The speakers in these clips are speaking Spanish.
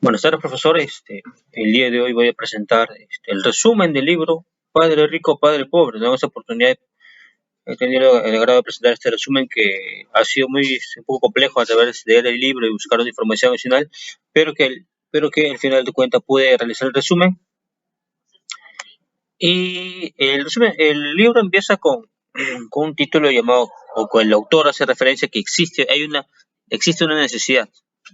Buenas tardes, profesor. El día de hoy voy a presentar el resumen del libro Padre Rico, Padre Pobre. En esta oportunidad he tenido el agrado de presentar este resumen que ha sido un poco complejo a través de leer el libro y buscar una información adicional, pero que al final de cuentas pude realizar el resumen. Y el libro empieza con un título llamado, o con el autor hace referencia que existe una necesidad,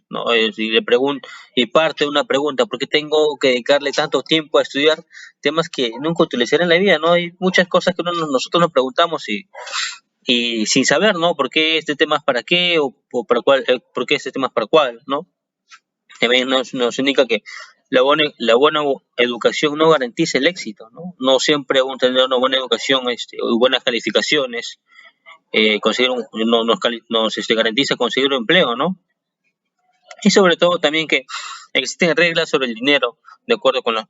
¿no? Y parte de una pregunta: ¿por qué tengo que dedicarle tanto tiempo a estudiar temas que nunca utilizaré en la vida? ¿No? Hay muchas cosas que nosotros nos preguntamos y sin saber, ¿no? ¿Por qué este tema es para qué o para cuál, por qué este tema es para cuál, ¿no? También nos indica que la buena educación no garantiza el éxito, ¿no? No siempre tener una buena educación o buenas calificaciones nos garantiza conseguir un empleo, ¿no? Y sobre todo también que existen reglas sobre el dinero, de acuerdo con las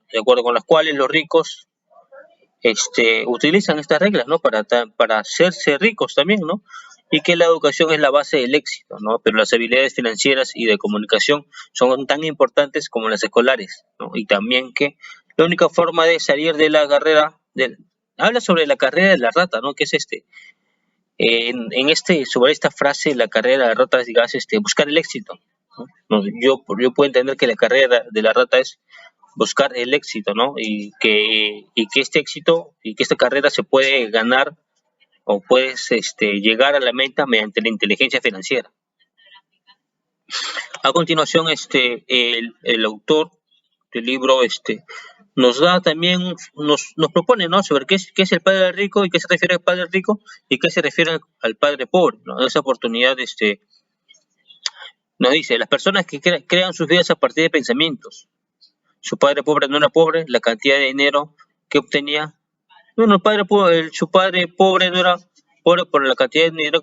cuales los ricos utilizan estas reglas, ¿no? Para hacerse ricos también, ¿no? Y que la educación es la base del éxito, ¿no? Pero las habilidades financieras y de comunicación son tan importantes como las escolares, ¿no? Y también que la única forma de salir de la habla sobre la carrera de la rata, ¿no? Que es sobre esta frase, la carrera de la rata es, digamos, buscar el éxito, ¿no? No, yo puedo entender que la carrera de la rata es buscar el éxito, ¿no? Y que este éxito y que esta carrera se puede ganar o puedes llegar a la meta mediante la inteligencia financiera. A continuación, el autor del libro nos da también, nos propone, ¿no? Sobre qué es el padre rico y qué se refiere al padre rico y qué se refiere al padre pobre, ¿no? En esa oportunidad nos dice: las personas que crean sus vidas a partir de pensamientos. Su padre pobre no era pobre, la cantidad de dinero que obtenía. Bueno, su padre pobre no era pobre por la cantidad de dinero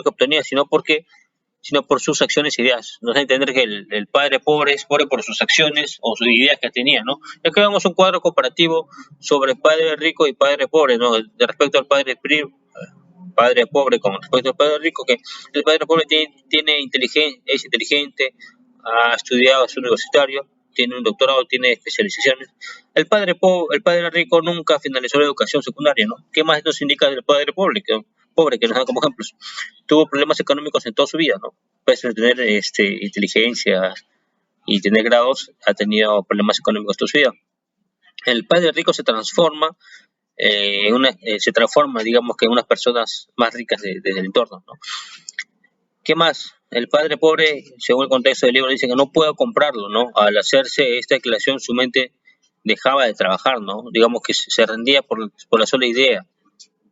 que obtenía, sino por sus acciones e ideas. Nos da a entender que el padre pobre es pobre por sus acciones o sus ideas que tenía, ¿no? Ya que vemos un cuadro comparativo sobre padre rico y padre pobre, ¿no? De respecto al padre pobre con respecto al padre rico, que el padre pobre es inteligente, ha estudiado, es universitario, tiene un doctorado, tiene especializaciones. El padre rico nunca finalizó la educación secundaria, ¿no? ¿Qué más nos indica del padre pobre que nos da como ejemplos? Tuvo problemas económicos en toda su vida, ¿no? Pese a tener inteligencia y tener grados, ha tenido problemas económicos toda su vida. El padre rico se transforma, digamos, que en unas personas más ricas del entorno, ¿no? ¿Qué más? El padre pobre, según el contexto del libro, dice que no puede comprarlo, ¿no? Al hacerse esta declaración, su mente dejaba de trabajar, ¿no? Digamos que se rendía por la sola idea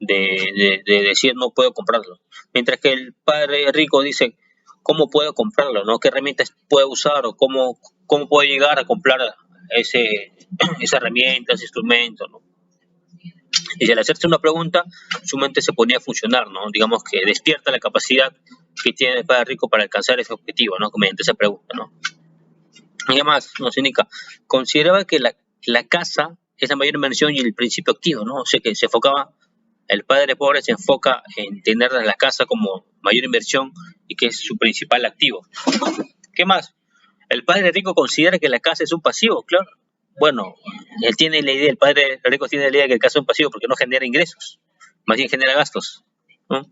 de decir no puedo comprarlo. Mientras que el padre rico dice: ¿cómo puedo comprarlo, no? ¿Qué herramientas puedo usar o cómo puedo llegar a comprar esa herramienta, ese instrumento, ¿no? Y al hacerse una pregunta, su mente se ponía a funcionar, ¿no? Digamos que despierta la capacidad que tiene el padre rico para alcanzar ese objetivo, ¿no? Mediante esa pregunta, ¿no? Y además nos indica: consideraba que la casa es la mayor inversión y el principio activo, ¿no? O sea que el padre pobre se enfoca en tener la casa como mayor inversión y que es su principal activo. ¿Qué más? El padre rico considera que la casa es un pasivo, claro. Bueno, el padre rico tiene la idea de que el casa es un pasivo porque no genera ingresos, más bien genera gastos, ¿no?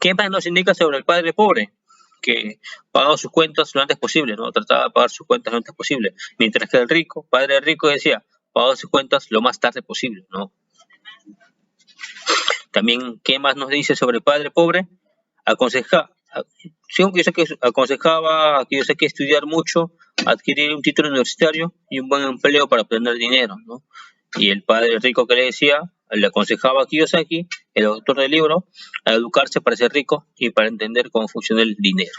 ¿Qué más nos indica sobre el padre pobre? Que pagaba sus cuentas lo antes posible, ¿no? Trataba de pagar sus cuentas lo antes posible. Mientras que el padre rico decía: pagaba sus cuentas lo más tarde posible, ¿no? También, ¿qué más nos dice sobre el padre pobre? Aconseja, según que yo sé que aconsejaba que yo sé que estudiar mucho, adquirir un título universitario y un buen empleo para obtener dinero, ¿no? Y el padre rico que le aconsejaba a Kiyosaki, el autor del libro, a educarse para ser rico y para entender cómo funciona el dinero,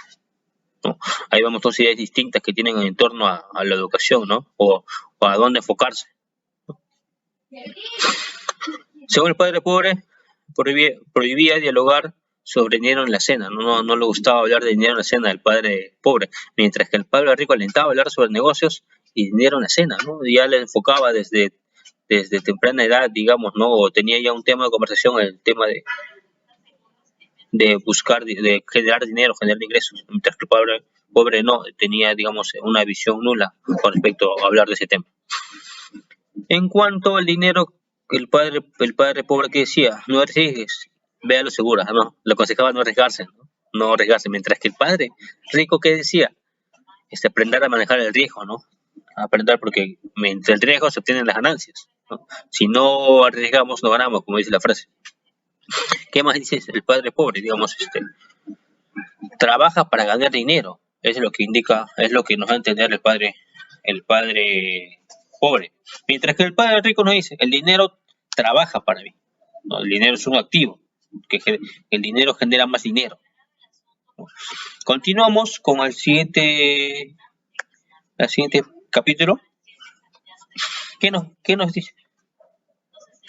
¿no? Ahí vemos dos ideas distintas que tienen en torno a la educación, ¿no? O a dónde enfocarse. Según el padre pobre, prohibía dialogar sobre dinero en la cena, no le gustaba hablar de dinero en la cena del padre pobre, mientras que el padre rico alentaba a hablar sobre negocios y dinero en la cena, ¿no? Ya le enfocaba desde temprana edad, digamos, ¿no? O tenía ya un tema de conversación, el tema de buscar, de generar dinero, generar ingresos, mientras que el pobre no, tenía, digamos, una visión nula con respecto a hablar de ese tema. En cuanto al dinero, el padre pobre que decía, no arriesgues, véalo segura, ¿no? Le aconsejaba no arriesgarse, ¿no? No arriesgarse, mientras que el padre rico que decía, aprender a manejar el riesgo, ¿no? Aprender porque entre el riesgo se obtienen las ganancias, ¿no? Si no arriesgamos, no ganamos, como dice la frase. ¿Qué más dice el padre pobre? Digamos, trabaja para ganar dinero, es lo que indica, es lo que nos va a entender el padre pobre. Mientras que el padre rico nos dice, el dinero trabaja para mí, ¿no? El dinero es un activo, que el dinero genera más dinero. Continuamos con el siguiente capítulo. ¿Qué nos dice?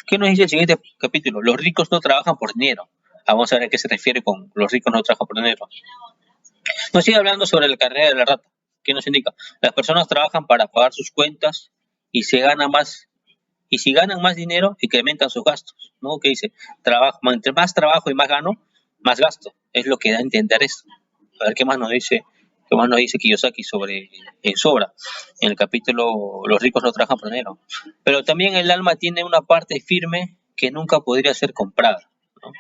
¿Qué nos dice el siguiente capítulo? Los ricos no trabajan por dinero. Vamos a ver a qué se refiere con los ricos no trabajan por dinero. Nos sigue hablando sobre la carrera de la rata. ¿Qué nos indica? Las personas trabajan para pagar sus cuentas y se gana más. Y si ganan más dinero, incrementan sus gastos, ¿no? ¿Qué dice? Entre más trabajo y más gano, más gasto. Es lo que da a entender esto. A ver qué más nos dice Kiyosaki sobre Sobra, en el capítulo Los ricos no trabajan por dinero. Pero también el alma tiene una parte firme que nunca podría ser comprada, ¿no?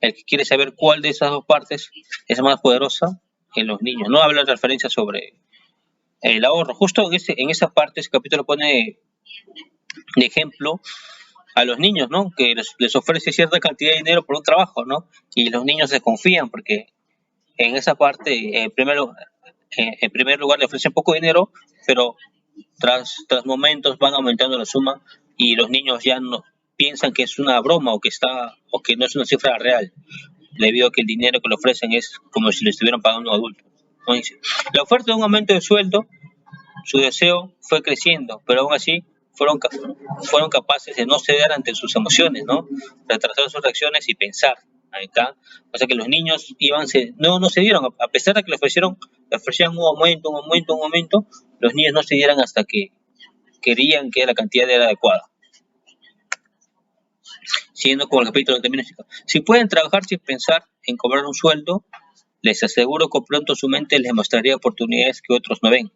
El que quiere saber cuál de esas dos partes es más poderosa en los niños. No habla de referencia sobre el ahorro. Justo en esa parte, ese capítulo pone de ejemplo a los niños, ¿no? Que les ofrece cierta cantidad de dinero por un trabajo, ¿no? Y los niños se confían porque en esa parte, en primer lugar, le ofrecen poco dinero, pero tras momentos van aumentando la suma y los niños ya no piensan que es una broma o que no es una cifra real, debido a que el dinero que le ofrecen es como si le estuvieran pagando a un adulto. ¿No? Dice, la oferta de un aumento de sueldo, su deseo fue creciendo, pero aún así fueron capaces de no ceder ante sus emociones, ¿no? Retrasar sus reacciones y pensar. Ahí está. O sea que los niños no cedieron, a pesar de que le ofrecían un aumento, los niños no cedieron hasta que querían que la cantidad era adecuada. Siguiendo con el capítulo de si pueden trabajar sin pensar en cobrar un sueldo, les aseguro que pronto su mente les mostraría oportunidades que otros no ven,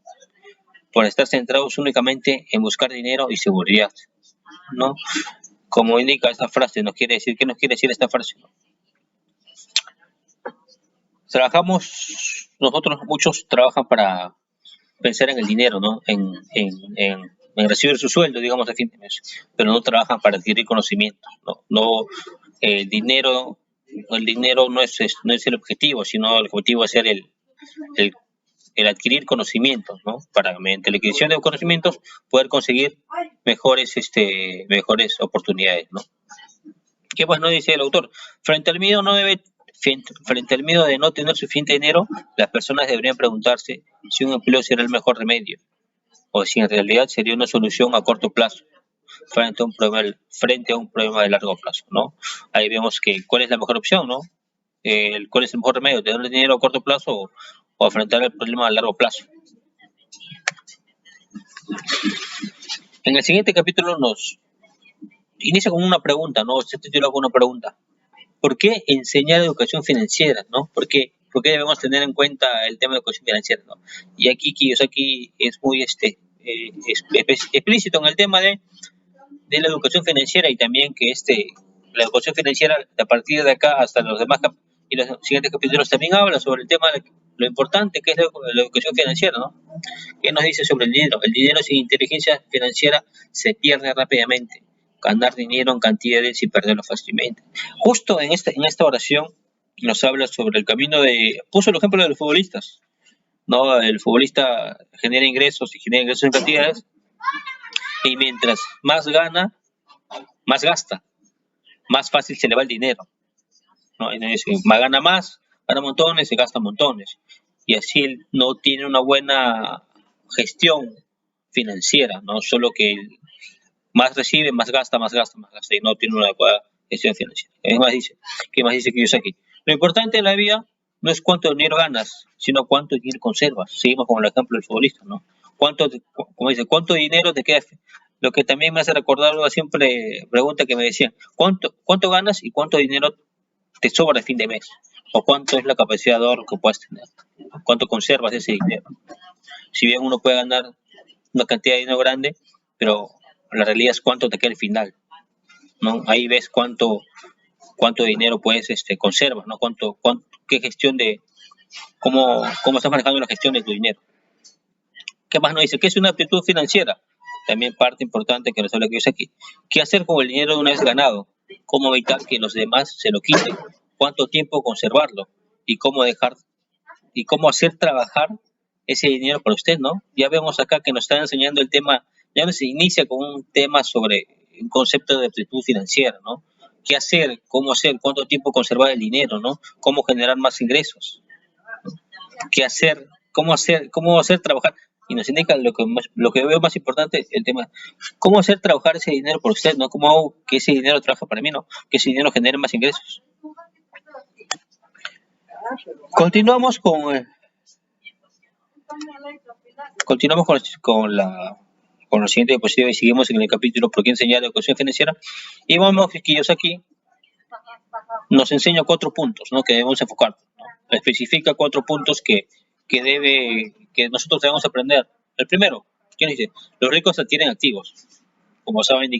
por estar centrados únicamente en buscar dinero y seguridad, ¿no? Como indica esta frase, ¿qué nos quiere decir esta frase? Muchos trabajan para pensar en el dinero, ¿no? En recibir su sueldo, digamos, a fin de mes, pero no trabajan para adquirir conocimiento, ¿no? El dinero no es el objetivo, sino el objetivo es ser el adquirir conocimientos, ¿no? Para mediante la adquisición de conocimientos poder conseguir mejores oportunidades, ¿no? ¿Qué pues no dice el autor? Frente al miedo de no tener suficiente dinero, las personas deberían preguntarse si un empleo será el mejor remedio o si en realidad sería una solución a corto plazo frente a un problema de largo plazo, ¿no? Ahí vemos que cuál es la mejor opción, ¿no? ¿Cuál es el mejor remedio? ¿Tener dinero a corto plazo o afrontar el problema a largo plazo? En el siguiente capítulo nos inicia con una pregunta, ¿no? Se titula con una pregunta. ¿Por qué enseñar educación financiera, ¿no? ¿Por qué debemos tener en cuenta el tema de educación financiera, ¿no? Y aquí Kiyosaki es muy explícito en el tema de la educación financiera y también que la educación financiera a partir de acá hasta los demás y los siguientes capítulos también habla sobre el tema de lo importante que es la educación financiera, ¿no? ¿Qué nos dice sobre el dinero? El dinero sin inteligencia financiera se pierde rápidamente. Ganar dinero en cantidades y perderlo fácilmente. Justo en esta oración nos habla sobre el camino puso el ejemplo de los futbolistas, ¿no? El futbolista genera ingresos en cantidades y mientras más gana, más gasta, más fácil se le va el dinero, ¿no? Gana montones, se gasta montones y así él no tiene una buena gestión financiera, ¿no? Solo que más recibe, más gasta y no tiene una adecuada gestión financiera. ¿Qué más dice Kiyosaki? Lo importante en la vida no es cuánto dinero ganas, sino cuánto dinero conservas. Seguimos con el ejemplo del futbolista, ¿no? ¿Cuánto dinero te queda? Lo que también me hace recordar una siempre pregunta que me decían, ¿cuánto ganas y cuánto dinero te sobra el fin de mes, o cuánto es la capacidad de ahorro que puedes tener, cuánto conservas ese dinero. Si bien uno puede ganar una cantidad de dinero grande, pero la realidad es cuánto te queda al final, ¿no? Ahí ves cuánto dinero puedes conservas, ¿no? Qué gestión de, cómo estás manejando la gestión de tu dinero. ¿Qué más nos dice? ¿Qué es una aptitud financiera? También parte importante que nos habla que dice aquí. ¿Qué hacer con el dinero una vez ganado? ¿Cómo evitar que los demás se lo quiten? ¿Cuánto tiempo conservarlo? ¿Y cómo hacer trabajar ese dinero para usted, ¿no? Ya vemos acá que nos está enseñando el tema, ya nos inicia con un tema sobre un concepto de aptitud financiera, ¿no? ¿Qué hacer? ¿Cómo hacer? ¿Cuánto tiempo conservar el dinero, ¿no? ¿Cómo generar más ingresos? ¿Qué hacer? ¿Cómo hacer trabajar? Y nos indica lo que veo más importante, el tema, ¿cómo hacer trabajar ese dinero por usted, ¿no? ¿Cómo hago que ese dinero trabaje para mí, ¿no? Que ese dinero genere más ingresos. Continuamos con, eh, continuamos con la siguiente diapositiva y seguimos en el capítulo ¿Por qué enseñar educación financiera? Y vamos que aquí nos enseña 4 puntos, ¿no? Que debemos enfocar, ¿no? Especifica 4 puntos que nosotros debemos aprender. El primero, ¿quién dice? Los ricos adquieren activos, como saben